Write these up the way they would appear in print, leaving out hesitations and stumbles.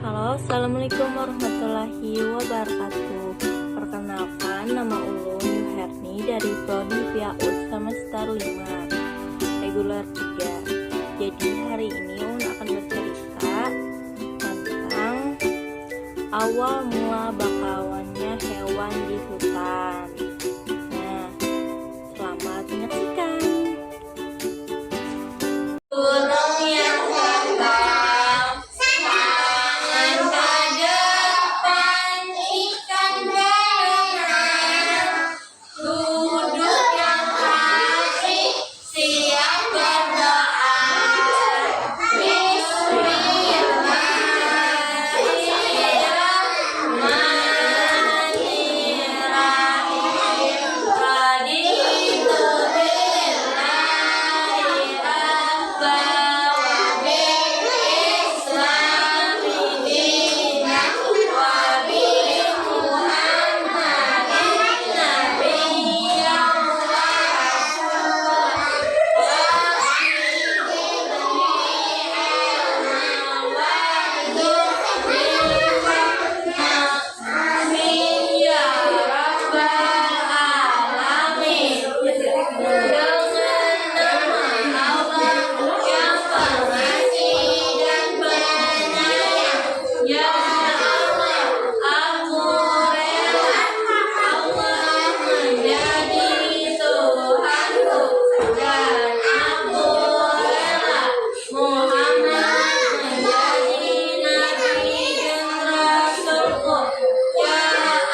Halo, Assalamualaikum warahmatullahi wabarakatuh. Perkenalkan, nama Ulun Yuherni dari Prodi PAUD Semester 5 Reguler 3. Jadi hari ini Ulun akan bercerita tentang awal mula bakawannya hewan di hutan. Nah, selamat menyaksikan. Burung yang terbang tangan ke depan, ikan berenang, duduk yang rapi, siap berdoa. Bismillahirrahmanirrahim. Raditu billahi rabban wa bil islami dinan wa bi Muhammadin nabiyyan wa Amin ya rabbal alamin. Dengan nama Allah yang pengasih dan penyayang, ya Allah, aku rela Allah menjadi Tuhanku, dan aku rela Muhammad menjadi Nabi dan Rasulku. Ya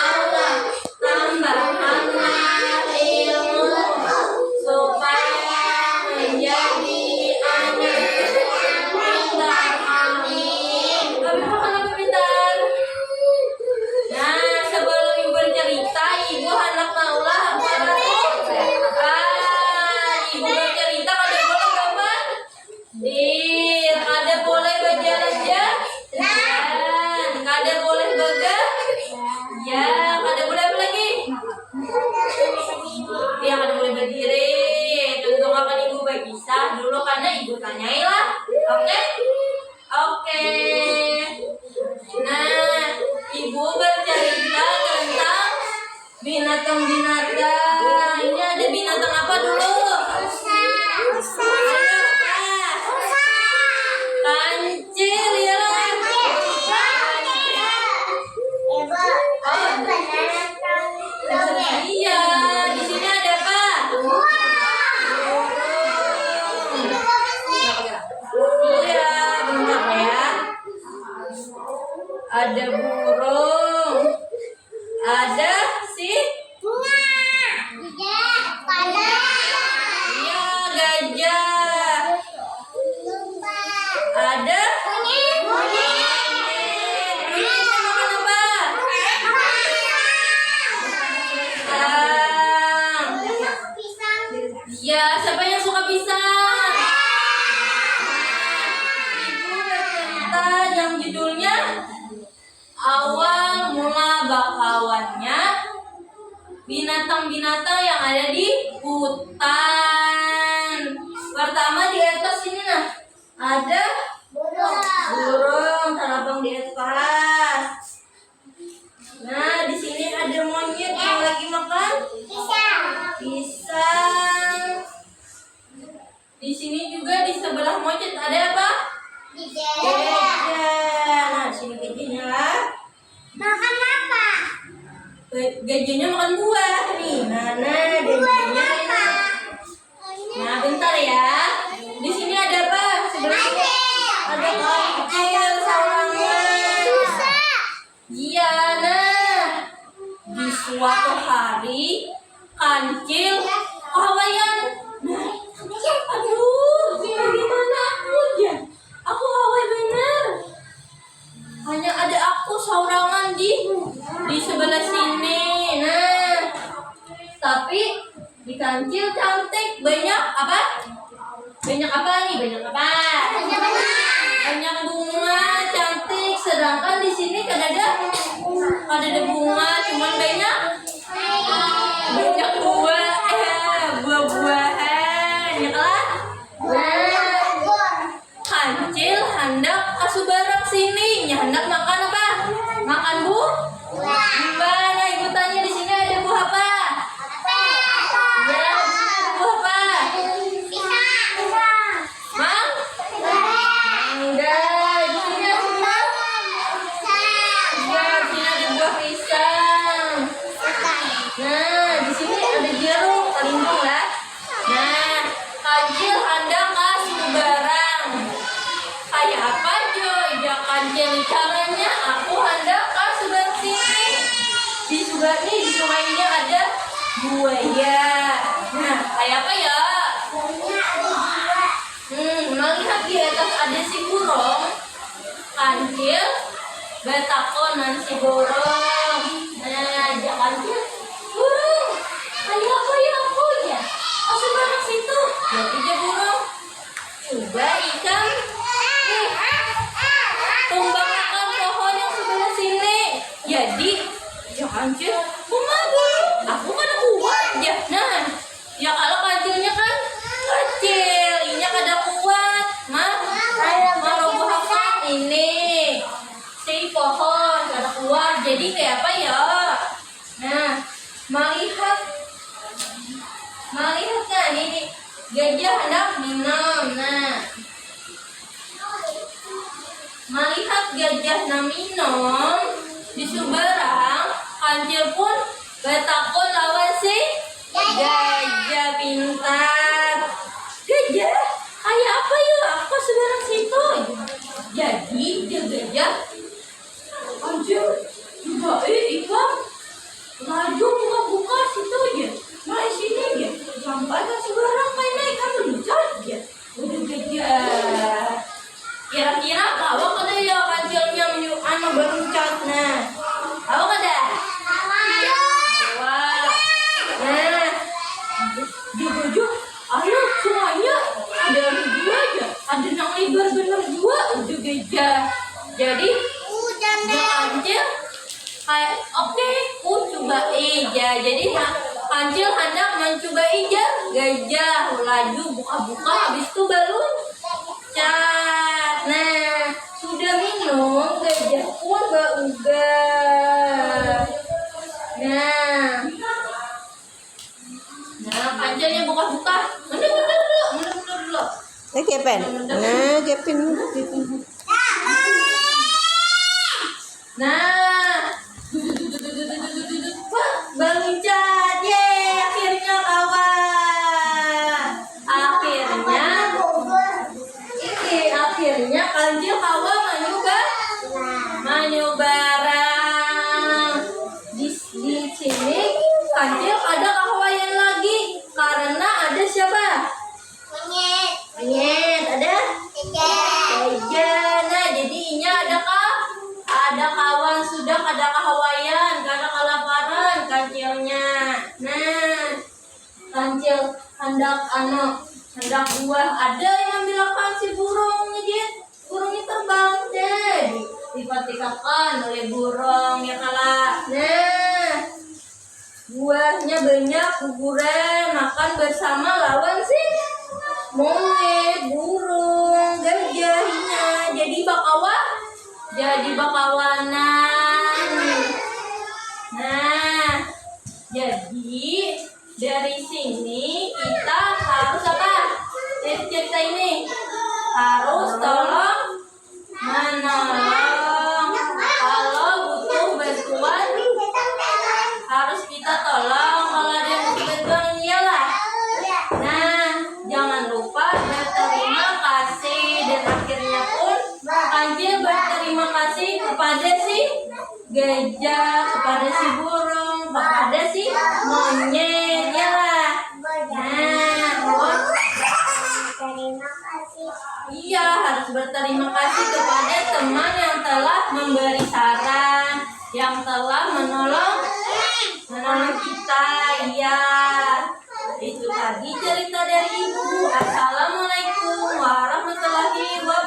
Allah, tambahkanlah ilmuku supaya menjadi anak yang pintar. Amin. Kami makan apa pintar? Nah, sebelum ibu bercerita, ibu hendak tahulah apa ibu bercerita kada boleh gambar. Kada boleh berjalan jalan, kada boleh begal. Ya, kada boleh apa lagi? Ya, kada boleh berdiri. Tentu kapan ibu berkisah dulu karena ibu tanyailah. Oke? Oke. Nah, ibu bercerita tentang binatang-binatang. Ini ada binatang apa dulu? Ayo, apa? Kancil ya lah. Iya, di sini ada apa? Iya, benar ya. Ada burung, ada iya gajah, ada makan apa? Pisang. Iya, siapa yang suka pisang? Ibu bercerita yang judulnya awal mula bakawannya binatang-binatang yang ada di hutan. Pertama di atas ini nah, ada burung terbang di atas. Nah, di sini ada monyet yang lagi makan pisang. Di sini juga di sebelah monyet ada apa? Gajah. Nah, sini gajahnya lah. Makan apa? Gajahnya makan buah nih. Nah, dan gajahnya enak. Nah, bentar ya. Di sini ada apa? Sebelah sini ada kancil sawangan. Iya, nah. Di suatu hari kancil kawayan. Nah, aduh, gimana aku ya? Aku hawai bener. Hanya ada aku saurangan di sebelah sini. Nah, tapi di kancil cantik. Banyak apa? Banyak apa nih? Banyak apa? Banyak bunga cantik. Sedangkan di sini kada ada bunga, cuman banyak buah, buah-buahan. Ya kan? Nah, kancil hendak asuh barang sini. Nya hendak makan apa? Makan buah. Nah, ibu tanya di sini ada buah apa? Ya, di sini ada buah apa? Mang? Enggak, di sini ada buah. Ya, di sini ada buah pisang. Nah, di sini ada jeruk, kelingking lah. Nah, kancil hendak kasih barang. Kayak apa Jo? Ya kancil caranya aku hendak kasih barang sini. Di sungai ini ada buaya. Nah, kayak apa ya? Melihat di atas ada si burung. Kancil betakonan si burung. Nah, ya kancil. Burung, kayak apa ya aku ya? Kasih barang situ. Lihat aja burung. Coba ikan. Tumbang akan pohon yang sebelah sini. Jadi, ya kancil, aku kan kuat ya. Nah, ya kalau kancilnya kan kecil, ini kada kuat. Maroboh apa ini? Si pohon kada kuat. Jadi kayak apa ya? Nah, melihat kan ini gajah hendak minum. Nah, melihat gajah minum di Subarang, kancil pun betakon lawan si gajah pintar. Gajah, kayak apa ya? Aku sebarang situ. Jadi dia gajah, kancil juga ikan laju buka situ aja. Nah sini aja, sampai ke sebarang main ikan meluncur aja. Udah gajah. Kira-kira kau kada ya kancilnya anu beruncat. Nah, kau kada? Wah. Nah, juga ayo semuanya ada dua aja. Ada yang lebar bener dua udah gajah. Jadi kancil kayak oke, ku coba aja. Jadi kancil hendak mencoba aja gajah laju buka-buka habis itu baru cat. Nah, sudah minum gajah pun berubah. Nah, kancilnya buka-buka. Mundur dulu. Kepen. Nah, kepen. Nah, beruncat, ye, akhirnya kawan. Akhirnya kancil kawan manyu barang. Di sini kancil ada kawayan lagi karena ada siapa? Monyet, ada? Gajah. Nah, jadi ini ada kawan sudah ada kahawayan karena kelaparan kancilnya. Nah, kancil hendak buah. Ada yang bilang si burungnya dia. Burungnya terbang deh. Dipatikkan oleh burung ya kalah. Nah, buahnya banyak kuburan makan bersama lawan si monyet, burung, gajahnya. Jadi bakawanan. Nah, jadi dari sini kita harus apa? Cerita ini harus tolong menolong. Kalau butuh bantuan harus kita tolong. Kalau ada yang butuh bantuan iyalah. Nah, jangan lupa berterima kasih. Dan akhirnya pun kancil berterima kasih kepada si gajah, kepada si burung, kepada si monyet ya lah. Nah, iya harus berterima kasih kepada teman yang telah memberi saran, yang telah menolong kita. Iya, itu tadi cerita dari ibu. Assalamualaikum warahmatullahi wabarakatuh.